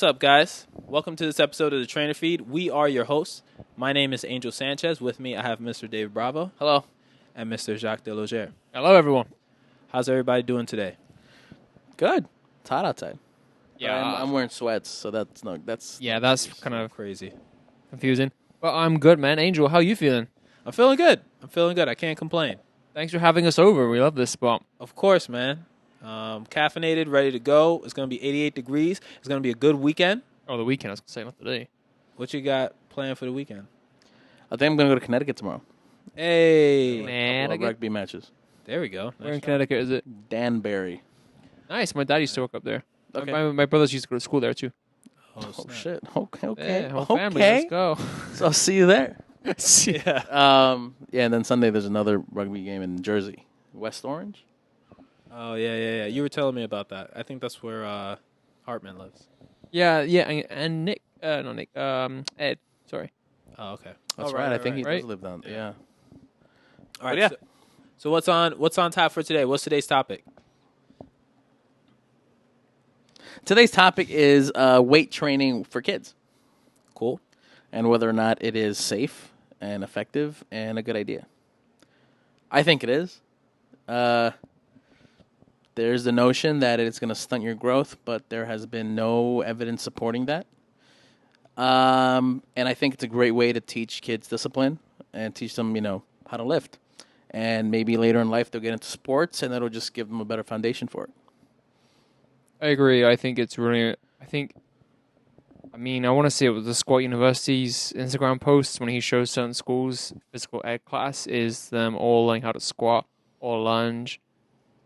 What's up, guys? Welcome to this episode of the Trainer Feed. We are your hosts. My name is Angel Sanchez. With me, I have Mr. David Bravo. Hello. And Mr. Jacques Delogere. Hello, everyone. How's everybody doing today? Good. It's hot outside. Yeah, I'm wearing sweats, so that's kind of Crazy. confusing. But I'm good, man. Angel, how you feeling? I'm feeling good. I can't complain. Thanks for having us over. We love this spot. Of course, man. Caffeinated, ready to go. It's going to be 88 degrees. It's going to be a good weekend. Oh, the weekend. I was going to say, not today. What you got planned for the weekend? I think I'm going to go to Connecticut tomorrow. Hey. Connecticut. Rugby matches. There we go. Where in Connecticut is it? Danbury. Nice. My dad used to work up there. Okay. My brothers used to go to school there, too. Oh, snap. shit. Okay. Yeah, whole family. Okay. Let's go. So I'll see you there. Yeah. Yeah, and then Sunday there's another rugby game in Jersey. West Orange? Oh, yeah. You were telling me about that. I think that's where Hartman lives. Yeah. And Nick. No, Nick. Ed. Sorry. Oh, okay. That's Oh, right. I think he right. does live down there. Yeah. All right. yeah. So what's on tap for today? What's today's topic? Today's topic is weight training for kids Cool. and whether or not it is safe and effective and a good idea. I think it is. There's the notion that it's going to stunt your growth, but there has been no evidence supporting that. And I think it's a great way to teach kids discipline and teach them, how to lift. And maybe later in life they'll get into sports, and that'll just give them a better foundation for it. I agree. I think it's really... I want to say it was the Squat University's Instagram post when he shows certain schools physical ed class is them all learning how to squat or lunge,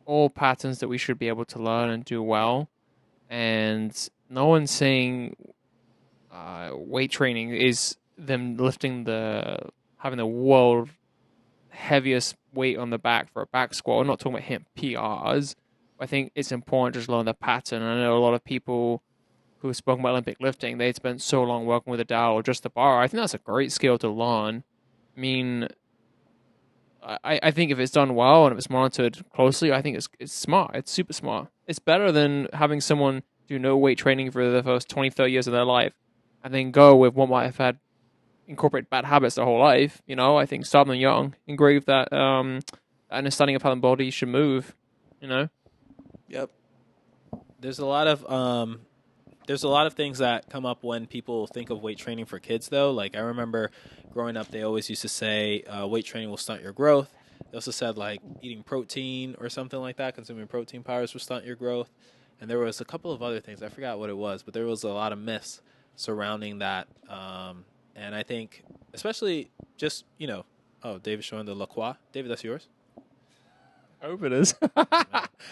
all patterns that we should be able to learn and do well. And no one's saying weight training is them having the world heaviest weight on the back for a back squat. I'm not talking about hitting PRs. I think it's important to just learn the pattern. I know a lot of people who have spoken about Olympic lifting, they'd spent so long working with a dowel or just the bar. I think that's a great skill to learn. I mean, I think if it's done well and if it's monitored closely, I think it's smart. It's super smart. It's better than having someone do no weight training for the first 20, 30 years of their life and then go with what might have had incorporate bad habits their whole life. I think start them young, engrave that understanding of how the body should move. Yep. There's a lot of things that come up when people think of weight training for kids, though. Like, I remember growing up, they always used to say weight training will stunt your growth. They also said, like, eating protein or something like that, consuming protein powders will stunt your growth. And there was a couple of other things. I forgot what it was, but there was a lot of myths surrounding that. And I think, especially just, David's showing the La Croix. David, that's yours? I hope it is.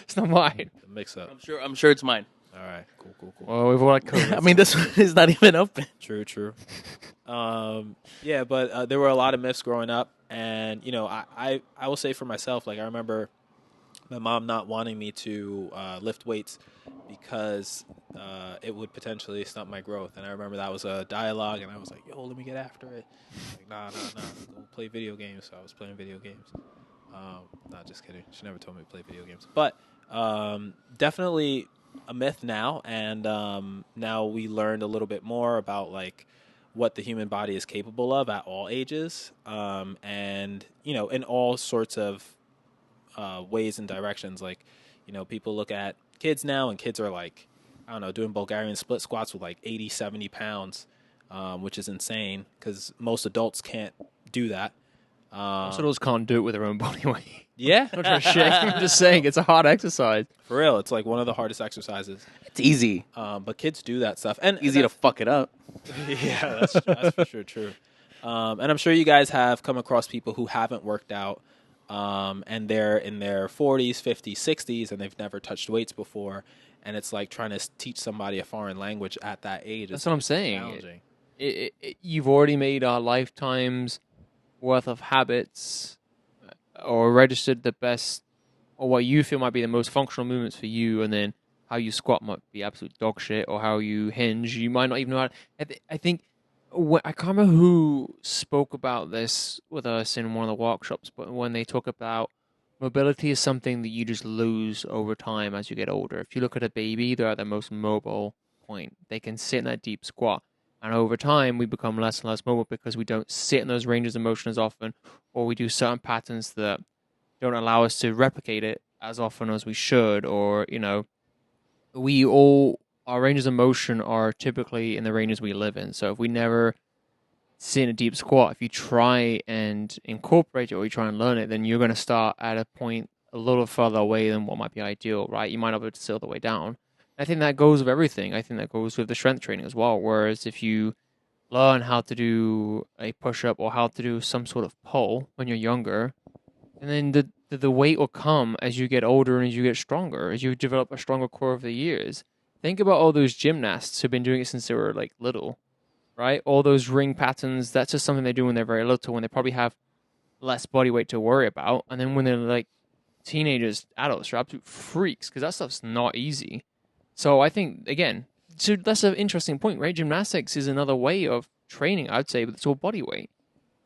It's not mine. The mix-up. I'm sure it's mine. All right, cool. Well, we've all COVID. I mean, this one is not even open. True. But there were a lot of myths growing up, and I will say for myself, like I remember my mom not wanting me to lift weights because it would potentially stunt my growth, and I remember that was a dialogue, and I was like, "Yo, let me get after it." Like, nah, go play video games. So I was playing video games. Not just kidding. She never told me to play video games, but definitely a myth now, and now we learned a little bit more about like what the human body is capable of at all ages, and in all sorts of ways and directions. Like, people look at kids now, and kids are like, I don't know, doing Bulgarian split squats with like 80, 70 pounds, which is insane because most adults can't do that. Most adults can't do it with their own body weight. Yeah. I'm not trying to shake. I'm just saying it's a hard exercise. For real, it's like one of the hardest exercises. It's easy. But kids do that stuff. And Easy to fuck it up. Yeah, that's for sure true. And I'm sure you guys have come across people who haven't worked out, and they're in their 40s, 50s, 60s, and they've never touched weights before. And it's like trying to teach somebody a foreign language at that age. That's what I'm saying. Challenging. You've already made our lifetimes worth of habits or registered the best or what you feel might be the most functional movements for you, and then how you squat might be absolute dog shit, or how you hinge you might not even know how to, I think I can't remember who spoke about this with us in one of the workshops, but when they talk about mobility is something that you just lose over time as you get older. If you look at a baby, they're at their most mobile point. They can sit in that deep squat. And over time, we become less and less mobile because we don't sit in those ranges of motion as often, or we do certain patterns that don't allow us to replicate it as often as we should, or, our ranges of motion are typically in the ranges we live in. So if we never sit in a deep squat, if you try and incorporate it or you try and learn it, then you're going to start at a point a little further away than what might be ideal, right? You might not be able to sit all the way down. I think that goes with everything. I think that goes with the strength training as well. Whereas if you learn how to do a push up or how to do some sort of pull when you're younger, and then the weight will come as you get older and as you get stronger, as you develop a stronger core over the years. Think about all those gymnasts who've been doing it since they were like little, right? All those ring patterns, that's just something they do when they're very little, when they probably have less body weight to worry about. And then when they're like teenagers, adults, are absolute freaks because that stuff's not easy. So I think, again, so that's an interesting point, right? Gymnastics is another way of training, I'd say, but it's all body weight.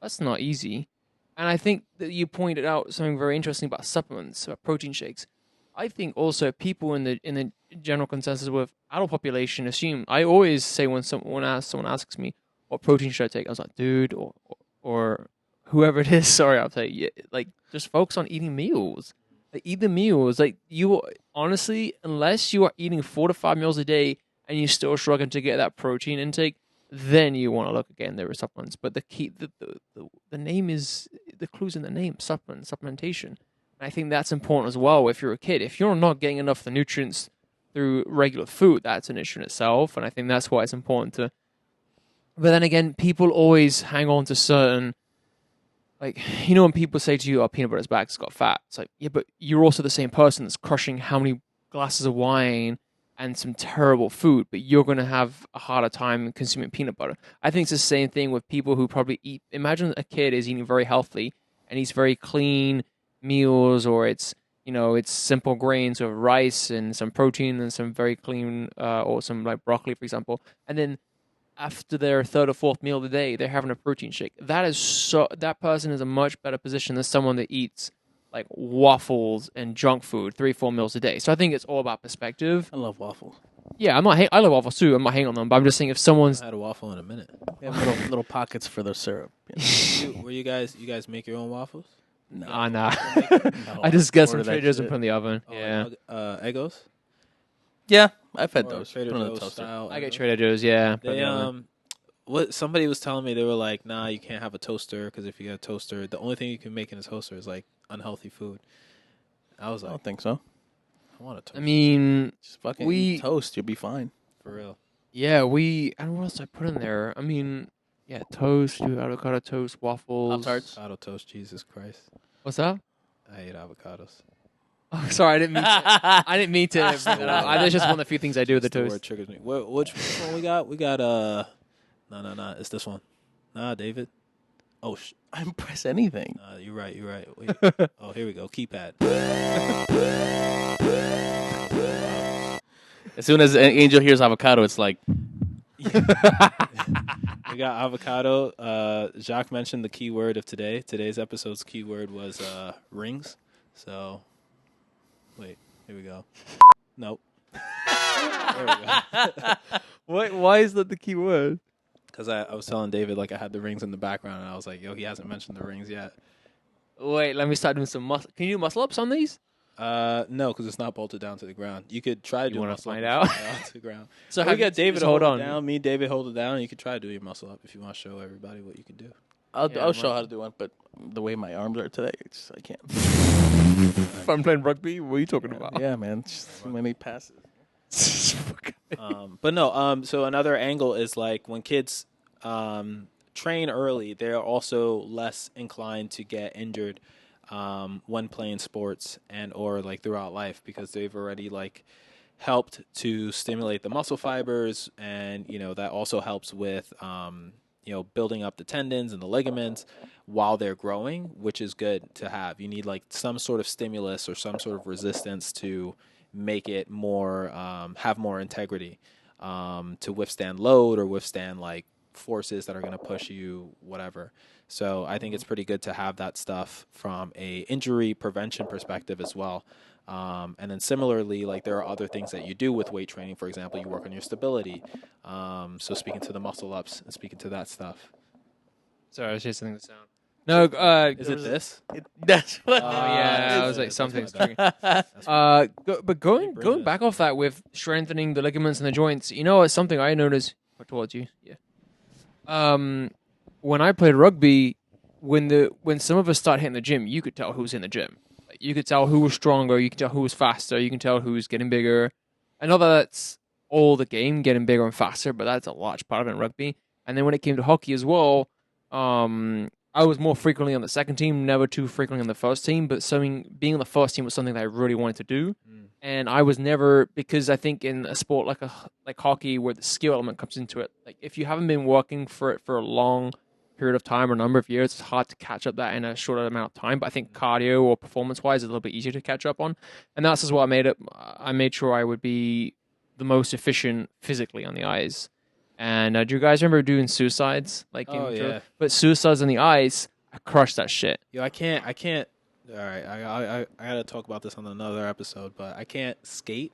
That's not easy. And I think that you pointed out something very interesting about supplements, about protein shakes. I think also people in the general consensus with adult population assume. I always say when someone asks me what protein should I take, I was like, dude, or whoever it is. Sorry, I'll tell you, like just focus on eating meals. Like, eat the meals. Like you honestly, unless you are eating 4 to 5 meals a day and you're still struggling to get that protein intake, then you want to look again. There are supplements, but the key, the name is the clues in the name. Supplementation. And I think that's important as well. If you're a kid, if you're not getting enough of the nutrients through regular food, that's an issue in itself. And I think that's why it's important to. But then again, people always hang on to certain, like, when people say to you, "Oh, peanut butter's bad, it's got fat." It's like, yeah, but you're also the same person that's crushing how many glasses of wine and some terrible food, but you're going to have a harder time consuming peanut butter. I think it's the same thing with people who probably eat. Imagine a kid is eating very healthy and eats very clean meals, or it's simple grains of rice and some protein and some very clean, or some like broccoli, for example, and then after their third or fourth meal of the day, they're having a protein shake. That person is a much better position than someone that eats like waffles and junk food 3-4 meals a day. So I think it's all about perspective. I love waffles. Yeah, I love waffles too. I'm not hating on them, but I'm just saying if someone's I had a waffle in a minute. They have little pockets for the syrup. Were you guys make your own waffles? No. nah, No, I just get some order that Trader Joe's and shit. put in the oven. Oh, Yeah, like, Eggos? Yeah, I've had Or those. Trader Put 'em in the Joe's toaster. style. I get Eggos? Trader Joe's. Yeah, put in They the oven. what somebody was telling me, they were like, nah, you can't have a toaster because if you get a toaster, the only thing you can make in a toaster is like unhealthy food. I was I like, don't think so. I want a toaster. I mean, Just fucking We- eat toast. You'll be fine. for real. yeah, and what else did I put in there? I mean, yeah, toast, you avocado toast, waffles. Pop-Tarts? Avocado toast, Jesus Christ. What's that? I hate avocados. Oh, sorry, I didn't mean to. I didn't mean to bring that up. That's just one of the few things I do with the The word toast. triggers me. Which one we got? We got no, it's this one. Nah, David. Oh, I didn't press anything. nah, you're right. Wait. Oh, here we go. Keypad. As soon as Angel hears avocado, it's like, We got avocado. Jacques mentioned the keyword of today. Today's episode's keyword was rings. So, wait, here we go. Nope. There we go. Why is that the key word? Because I was telling David like I had the rings in the background, and I was like, yo, he hasn't mentioned the rings yet. Wait, let me start doing some muscle. Can you do muscle ups on these? No, because it's not bolted down to the ground. You could try to do a wanna muscle find up out? down to the ground. So We have got David just to hold hold on. it down. Me, David, hold it down. And you could try to do your muscle up if you want to show everybody what you can do. I'll show how to do one, but the way my arms are today, I can't. If I'm playing rugby, what are you talking about? Yeah, man. Just too many passes. But no. So another angle is like when kids train early, they're also less inclined to get injured when playing sports and or like throughout life because they've already like helped to stimulate the muscle fibers, and that also helps with building up the tendons and the ligaments while they're growing, which is good to have. You need like some sort of stimulus or some sort of resistance to make it more have more integrity to withstand load or withstand like forces that are going to push you, whatever. So I think it's pretty good to have that stuff from a injury prevention perspective as well. And then similarly, like there are other things that you do with weight training. For example, you work on your stability. So speaking to the muscle ups and speaking to that stuff. Sorry, I was just listening to the sound. No, Is it this? That's what. Oh yeah, I was like something's but going back off that with strengthening the ligaments and the joints, it's something I noticed towards you. Yeah. When I played rugby, when some of us start hitting the gym, you could tell who's in the gym. Like, you could tell who was stronger. You could tell who was faster. You can tell who's getting bigger. I know that's all the game, getting bigger and faster, but that's a large part of it in rugby. And then when it came to hockey as well, I was more frequently on the second team, never too frequently on the first team, but being on the first team was something that I really wanted to do. And I was never, because I think in a sport like hockey, where the skill element comes into it, like if you haven't been working for it for a long period of time or a number of years, it's hard to catch up that in a short amount of time. But I think cardio or performance-wise is a little bit easier to catch up on. And that's just what I made sure I would be the most efficient physically on the ice. And do you guys remember doing suicides? Yeah. But suicides on the ice, I crushed that shit. Yo, I can't. All right, I gotta talk about this on another episode, but I can't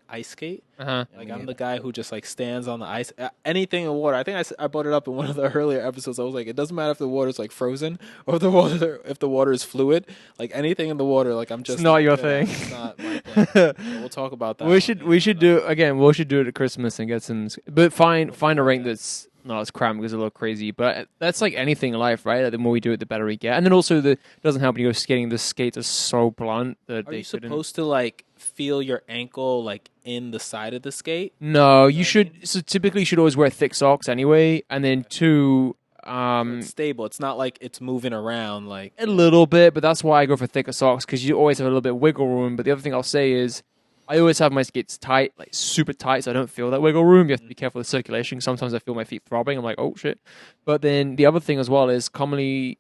ice skate. Like I'm the guy who just like stands on the ice, anything in water. I think I brought it up in one of the earlier episodes. I was like, it doesn't matter if the water's like frozen or if the water is fluid. Like anything in the water, like I'm just. It's not your thing. It's not my thing. So we'll talk about that. We should do it at Christmas and get some, but find a rink that's not as cramped because it's a little crazy. But that's like anything in life, right? Like the more we do it, the better we get. And then also it doesn't help when you go skating. The skates are so blunt that Are you supposed to like feel your ankle like in the side of the skate? No, you should. So typically, you should always wear thick socks anyway. And then two. It's stable. It's not like it's moving around like a little bit, but that's why I go for thicker socks, because you always have a little bit of wiggle room. But the other thing I'll say is, I always have my skates tight, like super tight, so I don't feel that wiggle room. You have to be careful with circulation. Sometimes I feel my feet throbbing. I'm like, oh shit. But then the other thing as well is commonly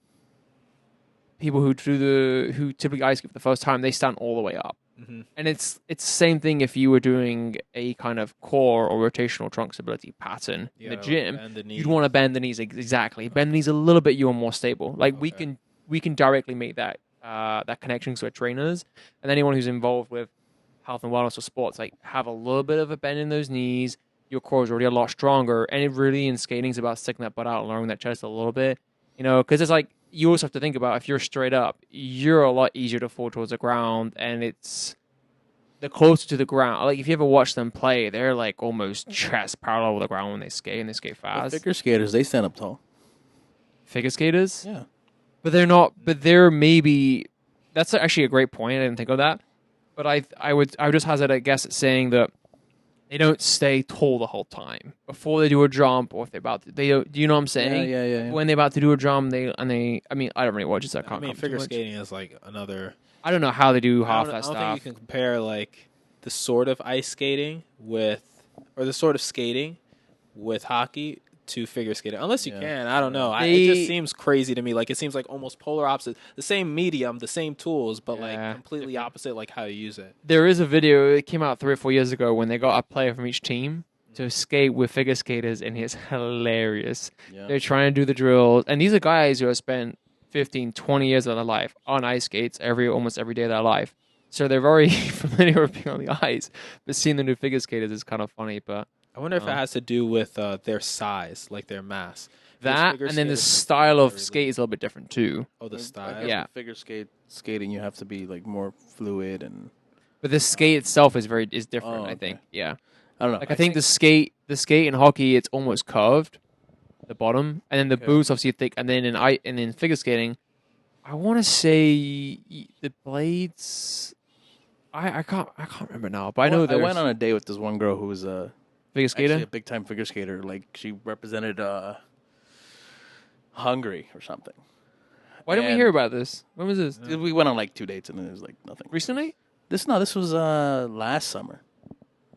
people who typically ice skate for the first time, they stand all the way up. And it's the same thing if you were doing a kind of core or rotational trunk stability pattern in the gym. You'd want to bend the knees exactly. Bend the knees a little bit, you're more stable. Like we can directly make that connection to our trainers and anyone who's involved with health and wellness or sports. Like have a little bit of a bend in those knees. Your core is already a lot stronger. And it really in skating is about sticking that butt out and lowering that chest a little bit. Because it's like, you also have to think about if you're straight up, you're a lot easier to fall towards the ground, and it's the closer to the ground. Like if you ever watch them play, they're like almost chest parallel with the ground when they skate, and they skate fast. The figure skaters, they stand up tall. Figure skaters, yeah, but they're not. But they're maybe. That's actually a great point. I didn't think of that. But I would just hazard a guess at saying that they don't stay tall the whole time before they do a jump, or if they're about to. They don't. Do you know what I'm saying? Yeah. When they're about to do a jump, I mean, I don't really watch it, so I can't. Figure skating is like another. I don't know how they do half that I don't stuff. think you can compare like the sort of ice skating or the sort of skating with hockey to figure skating, unless you can. I don't know. It just seems crazy to me. Like it seems like almost polar opposite. The same medium, the same tools, but like completely opposite, like how you use it. There is a video. It came out 3 or 4 years ago when they got a player from each team to skate with figure skaters, and it's hilarious. Yeah. They're trying to do the drills, and these are guys who have spent 15, 20 years of their life on ice skates almost every day of their life. So they're very familiar with being on the ice, but seeing them do figure skaters is kind of funny. But I wonder if it has to do with their size, like their mass. That, and then the style of skate is a little bit different too. Oh, the style? Yeah. Figure skating, you have to be like more fluid But the skate itself is different, I think. Yeah. I don't know. Like I think the skate in hockey, it's almost curved, the bottom, and then the boots obviously thick, and then in figure skating, I want to say the blades. I can't remember now, but I know I went on a date with this one girl who was figure skater, actually a big time figure skater. Like she represented Hungary or something. Why didn't we hear about this? When was this? We went on like 2 dates and it was like nothing. Recently? This was last summer.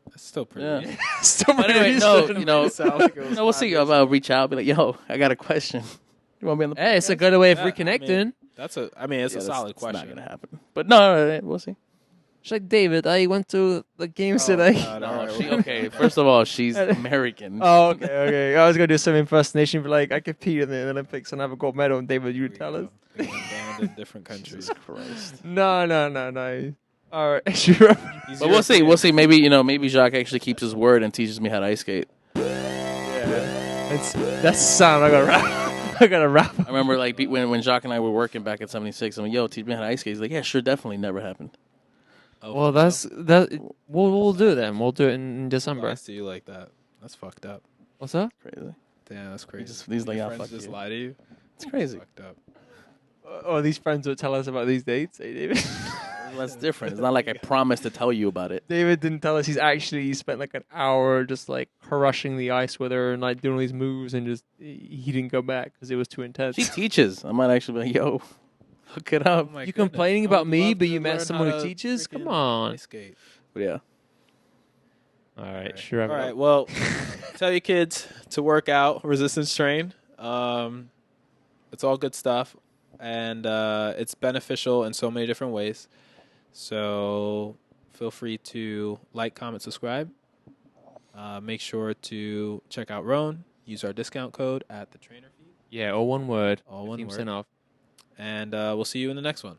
That's still pretty. Yeah. Still pretty. Anyway, we'll see. I'll reach out, be like, "Yo, I got a question. You want to be on the?" Hey, it's a good way of reconnecting. It's a solid question. It's not gonna happen, but no, we'll see. She's like, David, I went to the games today. Okay, first of all, she's American. Oh, okay. I was going to do some impersonation, but like, I competed in the Olympics and I have a gold medal, and David, you tell us. Banned in different countries. Jesus Christ. No. All right, sure. He's But we'll see. European. We'll see. Maybe maybe Jacques actually keeps his word and teaches me how to ice skate. That's the sound I gotta rap. I gotta rap. I remember like when Jacques and I were working back at 76. I'm like, yo, teach me how to ice skate. He's like, yeah, sure, definitely, never happened. Oh, Well, for real? that. We'll do it then. We'll do it in December. Lies to you like that. That's fucked up. What's that? Crazy. Damn, that's crazy. He's like, Your "Ah, friends fuck just you." lie to you. It's crazy. Fucked up. Oh, these friends would tell us about these dates. Hey, David. That's different. It's not like I promised to tell you about it. David didn't tell us he spent like an hour just like crushing the ice with her and like doing all these moves and just he didn't go back because it was too intense. She teaches. I might actually be like, yo, hook it up. Oh my You goodness. complaining I about would me, love but to you met learn someone how who to teaches? Come freaking on. ice skate. But yeah. All right, sure. All right. Well, tell your kids to work out, resistance train. It's all good stuff, and it's beneficial in so many different ways. So feel free to like, comment, subscribe. Make sure to check out Roan. Use our discount code at the trainer feed. Yeah, all one word. All one 15% word. off. And we'll see you in the next one.